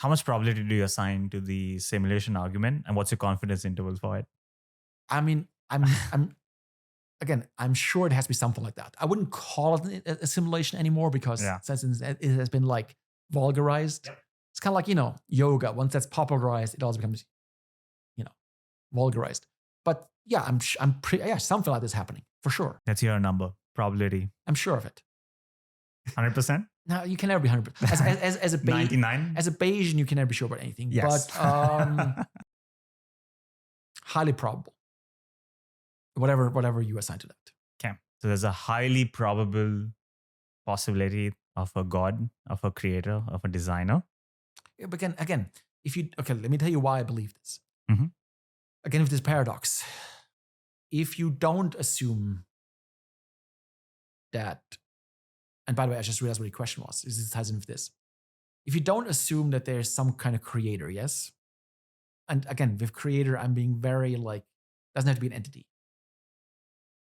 How much probability do you assign to the simulation argument, and what's your confidence interval for it? I mean, I'm sure it has to be something like that. I wouldn't call it a simulation anymore because since it has been like vulgarized. Yep. It's kind of like, yoga. Once that's popularized, it also becomes, vulgarized. But yeah, I'm pretty, something like this happening for sure. Let's hear a number, probability. I'm sure of it. 100%? No, you can never be 100%. As a 99? As a Bayesian, you can never be sure about anything. Yes. But highly probable. Whatever you assign to that. Okay. So there's a highly probable possibility of a God, of a creator, of a designer. Yeah, but again, let me tell you why I believe this. Mm-hmm. Again, with this paradox, if you don't assume that, and by the way, I just realized what the question was. This ties in with this. If you don't assume that there's some kind of creator, yes? And again, with creator, I'm being very doesn't have to be an entity.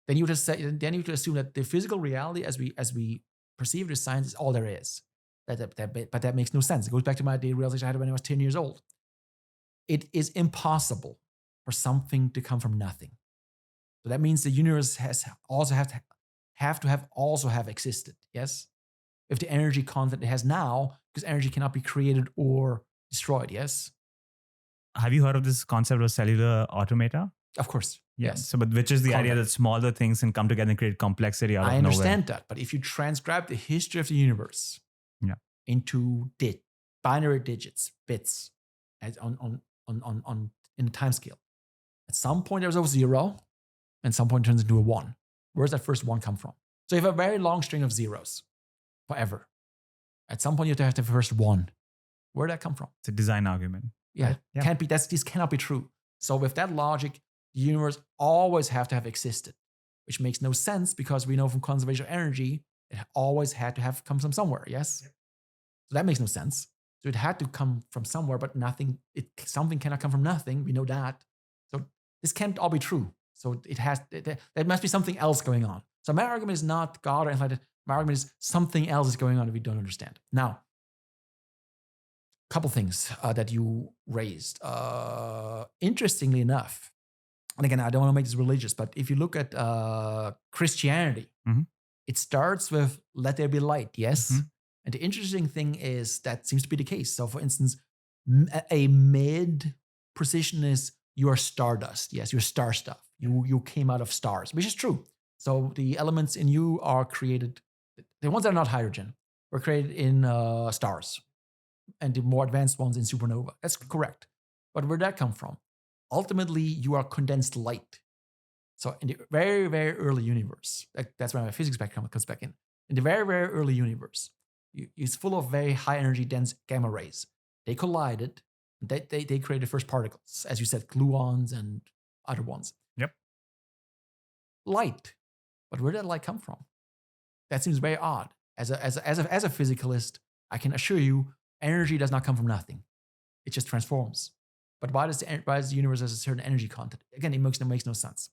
Then you just assume that the physical reality as we perceive it as science is all there is. But that makes no sense. It goes back to my realization I had when I was 10 years old. It is impossible for something to come from nothing. So that means the universe has also have existed, yes? With the energy content it has now, because energy cannot be created or destroyed, yes? Have you heard of this concept of cellular automata? Of course, yes. So, but which is the idea that smaller things can come together and create complexity out of nowhere. I understand that, but if you transcribe the history of the universe into binary digits, bits, in a time scale, at some point there's a 0, and some point it turns into a 1. Where does that first 1 come from? So you have a very long string of zeros forever. At some point you have to have the first 1. Where did that come from? It's a design argument. Yeah, right? Can't be. This cannot be true. So with that logic, the universe always have to have existed, which makes no sense because we know from conservation of energy, it always had to have come from somewhere, yes? Yep. So that makes no sense. So it had to come from somewhere, but something cannot come from nothing. We know that. So this can't all be true. So there must be something else going on. So my argument is not God or anything like that. My argument is something else is going on that we don't understand. Now, a couple things that you raised. Interestingly enough, and again, I don't want to make this religious, but if you look at Christianity, it starts with let there be light, yes? Mm-hmm. And the interesting thing is that seems to be the case. So for instance, a mid-precision is you are stardust. Yes, you're star stuff. You came out of stars, which is true. So the elements in you are created, the ones that are not hydrogen, were created in stars. And the more advanced ones in supernova. That's correct. But where did that come from? Ultimately, you are condensed light. So in the very, very early universe, that's where my physics background comes back in. In the very, very early universe, it's full of very high energy dense gamma rays. They collided. They created first particles, as you said, gluons and other ones. Yep. Light. But where did that light come from? That seems very odd. As a physicalist, I can assure you, energy does not come from nothing. It just transforms. But why does the universe have a certain energy content? Again, it makes no sense.